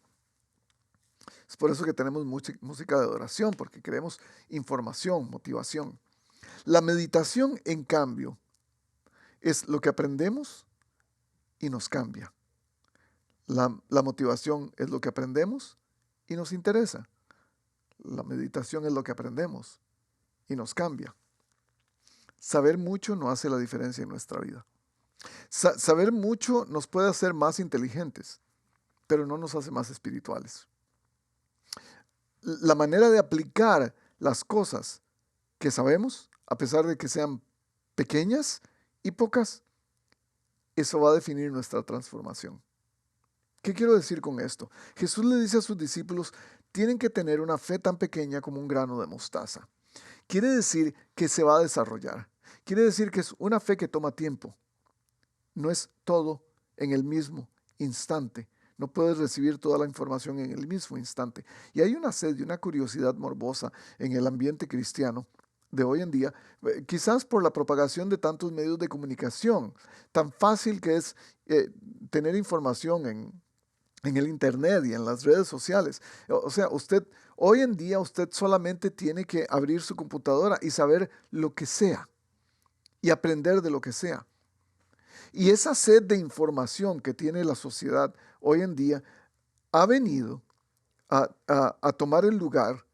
Es por eso que tenemos música de adoración, porque queremos información, motivación. La meditación, en cambio, es lo que aprendemos y nos cambia. La motivación es lo que aprendemos y nos interesa. La meditación es lo que aprendemos y nos cambia. Saber mucho no hace la diferencia en nuestra vida. Saber mucho nos puede hacer más inteligentes, pero no nos hace más espirituales. La manera de aplicar las cosas que sabemos, a pesar de que sean pequeñas y pocas, eso va a definir nuestra transformación. ¿Qué quiero decir con esto? Jesús le dice a sus discípulos, tienen que tener una fe tan pequeña como un grano de mostaza. Quiere decir que se va a desarrollar. Quiere decir que es una fe que toma tiempo. No es todo en el mismo instante. No puedes recibir toda la información en el mismo instante. Y hay una sed y una curiosidad morbosa en el ambiente cristiano de hoy en día, quizás por la propagación de tantos medios de comunicación. Tan fácil que es tener información en el internet y en las redes sociales. O sea, hoy en día usted solamente tiene que abrir su computadora y saber lo que sea y aprender de lo que sea. Y esa sed de información que tiene la sociedad hoy en día ha venido a tomar el lugar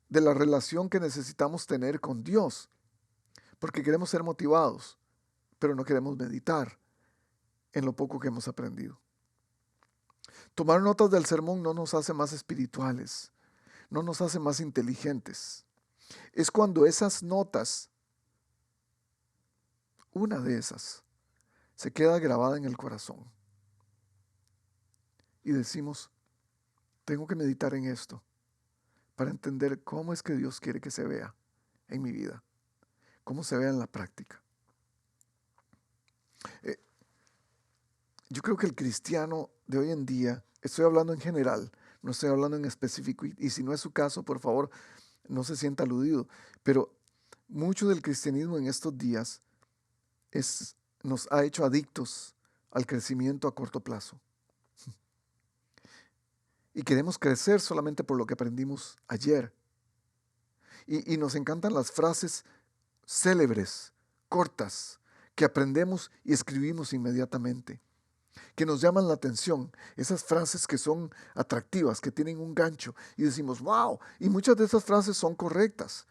de la relación que necesitamos tener con Dios, porque queremos ser motivados, pero no queremos meditar en lo poco que hemos aprendido. Tomar notas del sermón no nos hace más espirituales, no nos hace más inteligentes. Es cuando esas notas, una de esas, se queda grabada en el corazón. Y decimos, tengo que meditar en esto para entender cómo es que Dios quiere que se vea en mi vida, cómo se vea en la práctica. Yo creo que el cristiano de hoy en día, estoy hablando en general, no estoy hablando en específico, y si no es su caso, por favor, no se sienta aludido, pero mucho del cristianismo en estos días nos ha hecho adictos al crecimiento a corto plazo. Y queremos crecer solamente por lo que aprendimos ayer. Y nos encantan las frases célebres, cortas, que aprendemos y escribimos inmediatamente, que nos llaman la atención, esas frases que son atractivas, que tienen un gancho y decimos, wow, y muchas de esas frases son correctas.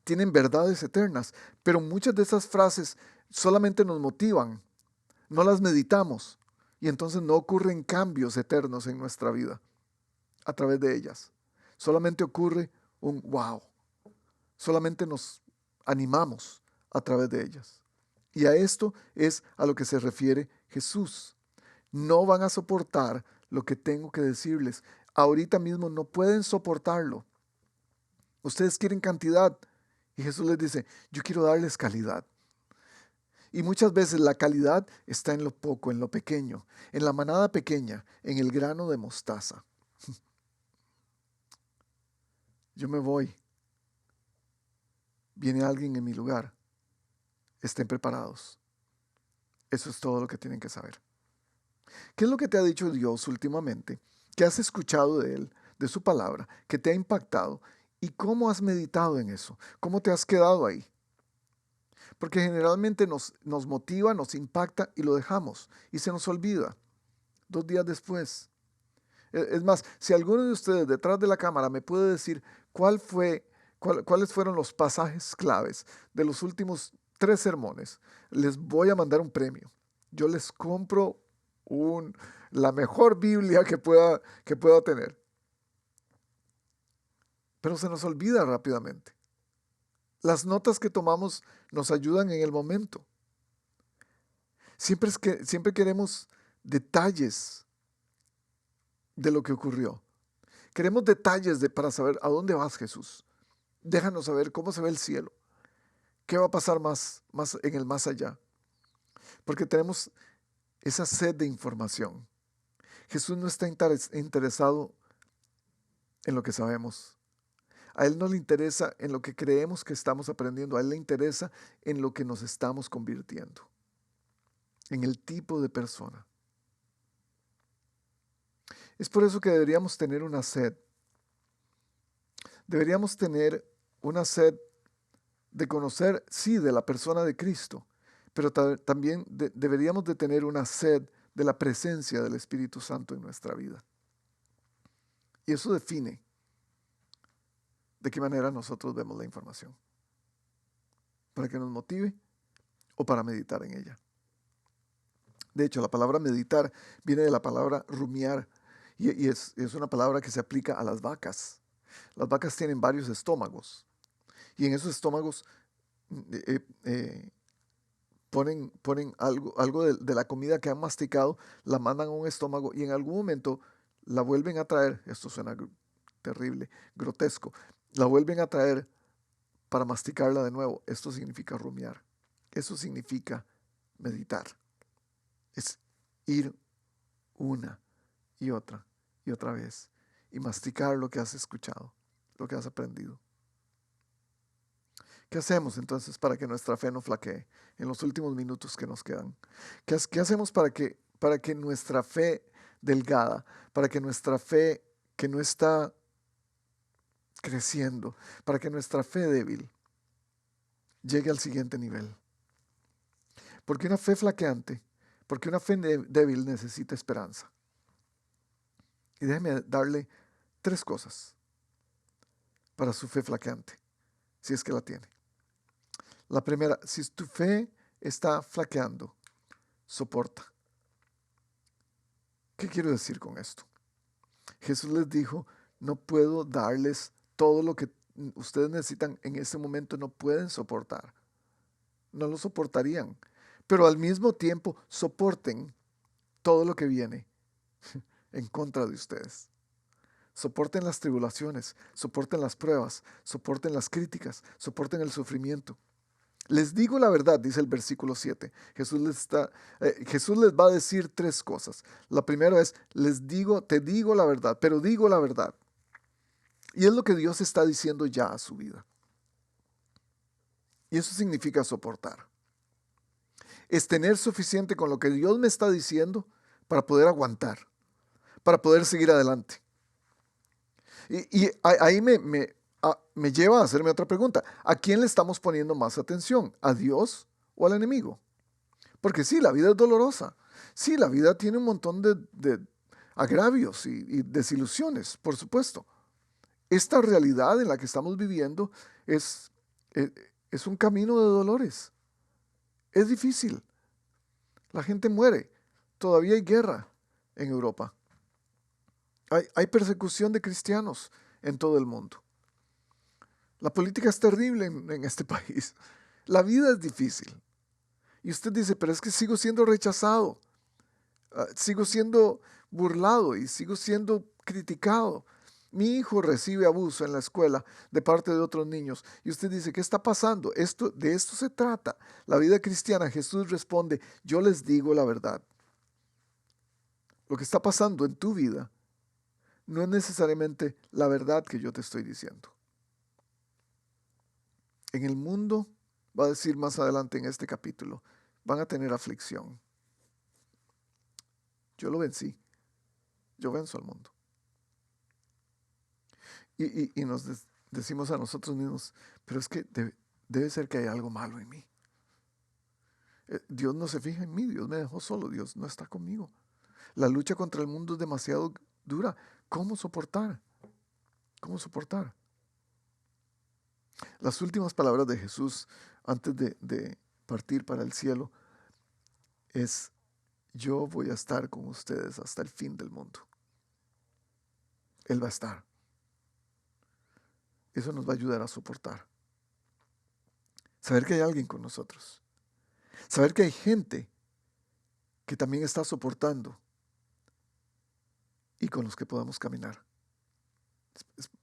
tienen verdades eternas, pero muchas de esas frases solamente nos motivan, no las meditamos y entonces no ocurren cambios eternos en nuestra vida a través de ellas. Solamente ocurre un wow, solamente nos animamos a través de ellas. Y a esto es a lo que se refiere Jesús. No van a soportar lo que tengo que decirles. Ahorita mismo no pueden soportarlo. Ustedes quieren cantidad. Y Jesús les dice, yo quiero darles calidad. Y muchas veces la calidad está en lo poco, en lo pequeño, en la manada pequeña, en el grano de mostaza. Yo me voy. Viene alguien en mi lugar. Estén preparados. Eso es todo lo que tienen que saber. ¿Qué es lo que te ha dicho Dios últimamente? ¿Qué has escuchado de Él, de su palabra, que te ha impactado? ¿Y cómo has meditado en eso? ¿Cómo te has quedado ahí? Porque generalmente nos motiva, nos impacta y lo dejamos. Y se nos olvida 2 días después. Es más, si alguno de ustedes detrás de la cámara me puede decir cuáles fueron los pasajes claves de los últimos 3 sermones, les voy a mandar un premio. Yo les compro la mejor Biblia que pueda tener. Pero se nos olvida rápidamente. Las notas que tomamos nos ayudan en el momento. Siempre queremos detalles de lo que ocurrió. Queremos detalles para saber a dónde vas, Jesús. Déjanos saber cómo se ve el cielo. ¿Qué va a pasar más en el más allá? Porque tenemos esa sed de información. Jesús no está interesado en lo que sabemos. A Él no le interesa en lo que creemos que estamos aprendiendo. A Él le interesa en lo que nos estamos convirtiendo. En el tipo de persona. Es por eso que deberíamos tener una sed. Deberíamos tener una sed de conocer, sí, de la persona de Cristo, pero también deberíamos de tener una sed de la presencia del Espíritu Santo en nuestra vida. Y eso define de qué manera nosotros vemos la información. ¿Para que nos motive o para meditar en ella? De hecho, la palabra meditar viene de la palabra rumiar y es una palabra que se aplica a las vacas. Las vacas tienen varios estómagos y en esos estómagos ponen algo de la comida que han masticado, la mandan a un estómago y en algún momento la vuelven a traer. Esto suena terrible, grotesco. La vuelven a traer para masticarla de nuevo. Esto significa rumiar. Eso significa meditar. Es ir una y otra vez y masticar lo que has escuchado, lo que has aprendido. ¿Qué hacemos entonces para que nuestra fe no flaquee en los últimos minutos que nos quedan? ¿Qué hacemos para que nuestra fe delgada, para que nuestra fe que no está creciendo, para que nuestra fe débil llegue al siguiente nivel? Porque una fe flaqueante, porque una fe débil necesita esperanza. Y déjeme darle 3 cosas para su fe flaqueante, si es que la tiene. La primera, si tu fe está flaqueando, soporta. ¿Qué quiero decir con esto? Jesús les dijo, no puedo darles todo lo que ustedes necesitan en este momento, no pueden soportar. No lo soportarían. Pero al mismo tiempo, soporten todo lo que viene en contra de ustedes. Soporten las tribulaciones, soporten las pruebas, soporten las críticas, soporten el sufrimiento. Les digo la verdad, dice el versículo 7. Jesús les va a decir 3 cosas. La primera es, te digo la verdad, pero digo la verdad. Y es lo que Dios está diciendo ya a su vida. Y eso significa soportar. Es tener suficiente con lo que Dios me está diciendo para poder aguantar, para poder seguir adelante. Y ahí me lleva a hacerme otra pregunta. ¿A quién le estamos poniendo más atención? ¿A Dios o al enemigo? Porque sí, la vida es dolorosa. Sí, la vida tiene un montón de agravios y desilusiones, por supuesto. Esta realidad en la que estamos viviendo es Es un camino de dolores. Es difícil. La gente muere. Todavía hay guerra en Europa. Hay persecución de cristianos en todo el mundo. La política es terrible en este país. La vida es difícil. Y usted dice, pero es que sigo siendo rechazado. Sigo siendo burlado y sigo siendo criticado. Mi hijo recibe abuso en la escuela de parte de otros niños. Y usted dice, ¿qué está pasando? De esto se trata. La vida cristiana. Jesús responde, yo les digo la verdad. Lo que está pasando en tu vida no es necesariamente la verdad que yo te estoy diciendo. En el mundo, va a decir más adelante en este capítulo, van a tener aflicción. Yo lo vencí. Yo venzo al mundo. Y nos decimos a nosotros mismos, pero es que debe ser que hay algo malo en mí. Dios no se fija en mí, Dios me dejó solo, Dios no está conmigo. La lucha contra el mundo es demasiado dura. ¿Cómo soportar? ¿Cómo soportar? Las últimas palabras de Jesús antes de partir para el cielo es, yo voy a estar con ustedes hasta el fin del mundo. Él va a estar. Eso nos va a ayudar a soportar. Saber que hay alguien con nosotros. Saber que hay gente que también está soportando y con los que podamos caminar.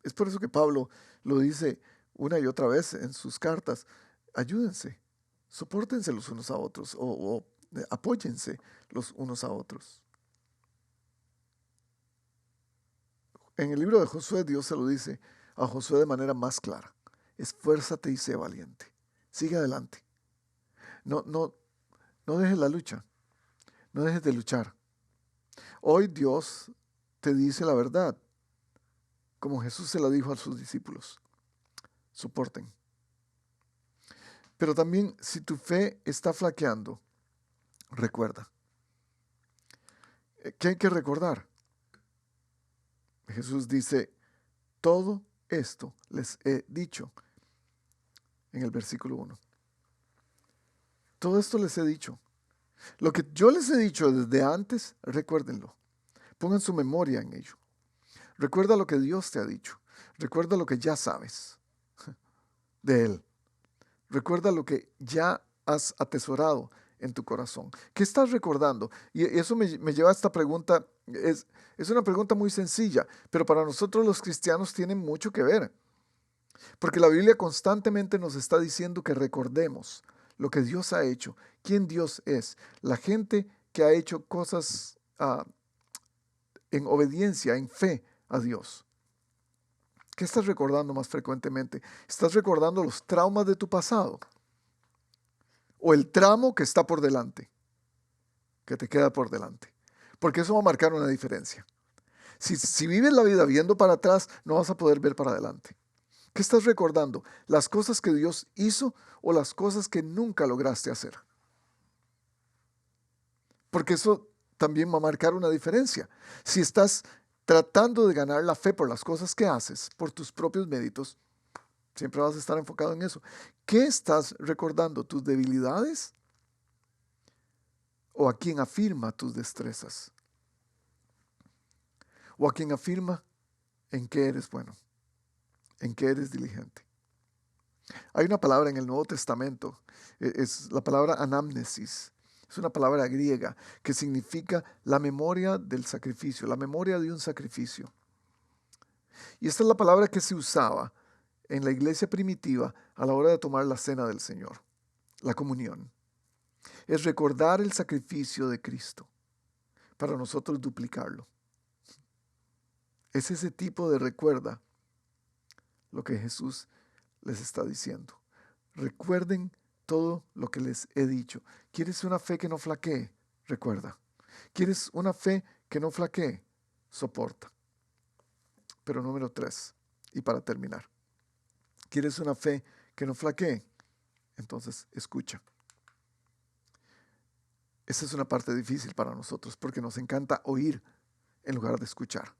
Es por eso que Pablo lo dice una y otra vez en sus cartas. Ayúdense, sopórtense los unos a otros o apóyense los unos a otros. En el libro de Josué, Dios se lo dice a Josué de manera más clara. Esfuérzate y sé valiente. Sigue adelante. No dejes la lucha. No dejes de luchar. Hoy Dios te dice la verdad, como Jesús se la dijo a sus discípulos. Soporten. Pero también, si tu fe está flaqueando, recuerda. ¿Qué hay que recordar? Jesús dice, todo esto les he dicho en el versículo 1. Todo esto les he dicho. Lo que yo les he dicho desde antes, recuérdenlo. Pongan su memoria en ello. Recuerda lo que Dios te ha dicho. Recuerda lo que ya sabes de Él. Recuerda lo que ya has atesorado en tu corazón. ¿Qué estás recordando? Y eso me lleva a esta pregunta. Es una pregunta muy sencilla, pero para nosotros los cristianos tiene mucho que ver. Porque la Biblia constantemente nos está diciendo que recordemos lo que Dios ha hecho, quién Dios es, la gente que ha hecho cosas en obediencia, en fe a Dios. ¿Qué estás recordando más frecuentemente? ¿Estás recordando los traumas de tu pasado? ¿O el tramo que está por delante? Que te queda por delante. Porque eso va a marcar una diferencia. Si vives la vida viendo para atrás, no vas a poder ver para adelante. ¿Qué estás recordando? ¿Las cosas que Dios hizo o las cosas que nunca lograste hacer? Porque eso también va a marcar una diferencia. Si estás tratando de ganar la fe por las cosas que haces, por tus propios méritos, siempre vas a estar enfocado en eso. ¿Qué estás recordando? ¿Tus debilidades? ¿O a quien afirma tus destrezas? ¿O a quien afirma en qué eres bueno? ¿En qué eres diligente? Hay una palabra en el Nuevo Testamento, es la palabra anamnesis. Es una palabra griega que significa la memoria del sacrificio, la memoria de un sacrificio. Y esta es la palabra que se usaba en la iglesia primitiva a la hora de tomar la cena del Señor, la comunión. Es recordar el sacrificio de Cristo para nosotros duplicarlo. Es ese tipo de recuerda lo que Jesús les está diciendo. Recuerden todo lo que les he dicho. ¿Quieres una fe que no flaquee? Recuerda. ¿Quieres una fe que no flaquee? Soporta. Pero número 3, y para terminar, ¿quieres una fe que no flaquee? Entonces escucha. Esa es una parte difícil para nosotros porque nos encanta oír en lugar de escuchar.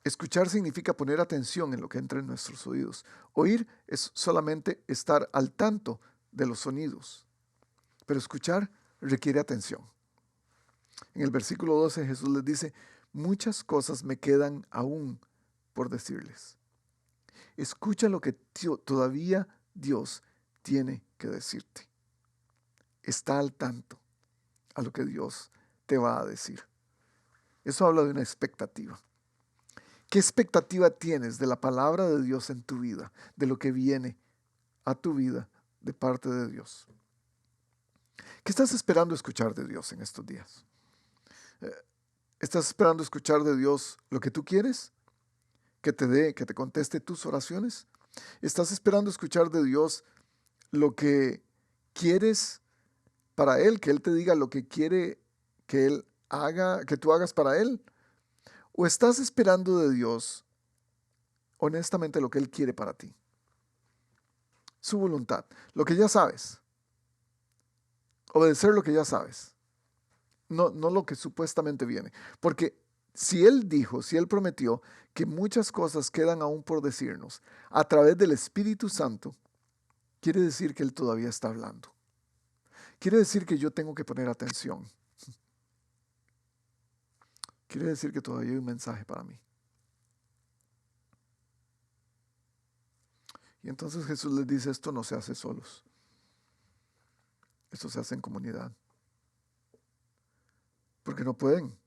Escuchar significa poner atención en lo que entra en nuestros oídos. Oír es solamente estar al tanto de los sonidos, pero escuchar requiere atención. En el versículo 12 Jesús les dice, muchas cosas me quedan aún por decirles. Escucha lo que todavía Dios tiene que decirte. Está al tanto a lo que Dios te va a decir. Eso habla de una expectativa. ¿Qué expectativa tienes de la palabra de Dios en tu vida, de lo que viene a tu vida de parte de Dios? ¿Qué estás esperando escuchar de Dios en estos días? ¿Estás esperando escuchar de Dios lo que tú quieres? ¿Que te dé, que te conteste tus oraciones? ¿Estás esperando escuchar de Dios lo que quieres para Él, que Él te diga lo que quiere que Él haga, que tú hagas para Él? ¿O estás esperando de Dios honestamente lo que Él quiere para ti? Su voluntad, lo que ya sabes. Obedecer lo que ya sabes. No lo que supuestamente viene. Porque si Él dijo, si Él prometió que muchas cosas quedan aún por decirnos a través del Espíritu Santo, quiere decir que Él todavía está hablando. Quiere decir que yo tengo que poner atención. Quiere decir que todavía hay un mensaje para mí. Y entonces Jesús les dice, esto no se hace solos. Esto se hace en comunidad. Porque no pueden.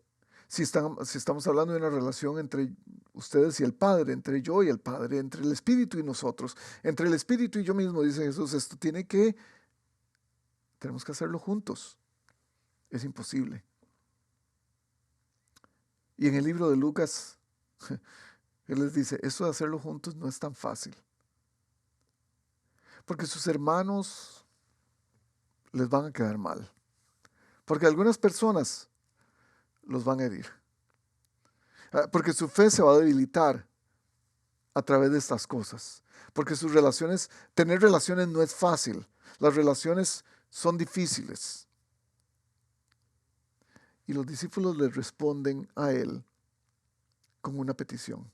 Si estamos hablando de una relación entre ustedes y el Padre, entre yo y el Padre, entre el Espíritu y nosotros, entre el Espíritu y yo mismo, dice Jesús, tenemos que hacerlo juntos. Es imposible. Y en el libro de Lucas, Él les dice, eso de hacerlo juntos no es tan fácil. Porque sus hermanos les van a quedar mal. Porque algunas personas los van a herir. Porque su fe se va a debilitar a través de estas cosas. Porque tener relaciones no es fácil. Las relaciones son difíciles. Y los discípulos le responden a Él con una petición.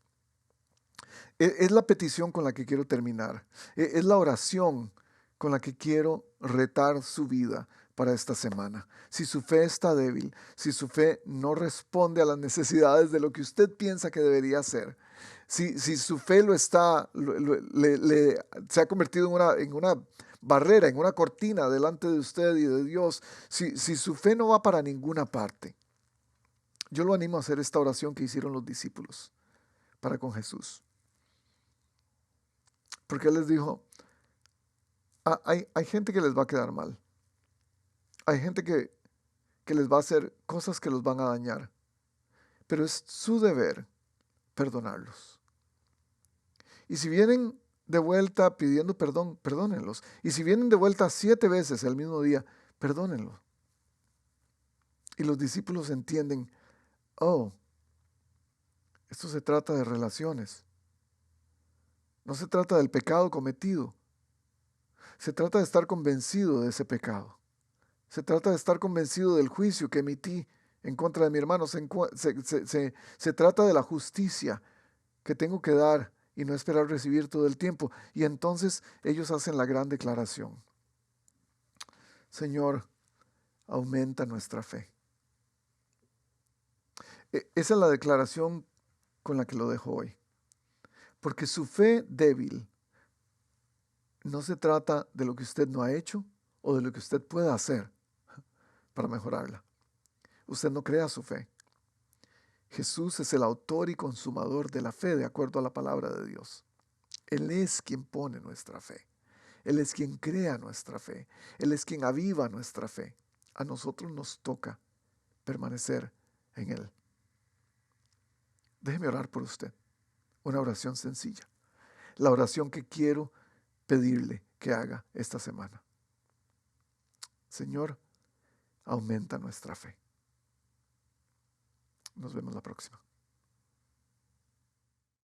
Es la petición con la que quiero terminar. Es la oración con la que quiero retar su vida para esta semana. Si su fe está débil, si su fe no responde a las necesidades de lo que usted piensa que debería hacer, si su fe se ha convertido en una barrera, en una cortina delante de usted y de Dios, si su fe no va para ninguna parte, yo lo animo a hacer esta oración que hicieron los discípulos para con Jesús. Porque Él les dijo, hay gente que les va a quedar mal. Hay gente que les va a hacer cosas que los van a dañar. Pero es su deber perdonarlos. Y si vienen de vuelta pidiendo perdón, perdónenlos. Y si vienen de vuelta 7 veces el mismo día, perdónenlos. Y los discípulos entienden, oh, esto se trata de relaciones. No se trata del pecado cometido. Se trata de estar convencido de ese pecado. Se trata de estar convencido del juicio que emití en contra de mi hermano. Se trata de la justicia que tengo que dar y no esperar recibir todo el tiempo. Y entonces ellos hacen la gran declaración. Señor, aumenta nuestra fe. Esa es la declaración con la que lo dejo hoy. Porque su fe débil no se trata de lo que usted no ha hecho o de lo que usted pueda hacer para mejorarla. Usted no crea su fe. Jesús es el autor y consumador de la fe, de acuerdo a la palabra de Dios. Él es quien pone nuestra fe. Él es quien crea nuestra fe. Él es quien aviva nuestra fe. A nosotros nos toca permanecer en Él. Déjeme orar por usted. Una oración sencilla. La oración que quiero pedirle que haga esta semana. Señor, aumenta nuestra fe. Nos vemos la próxima.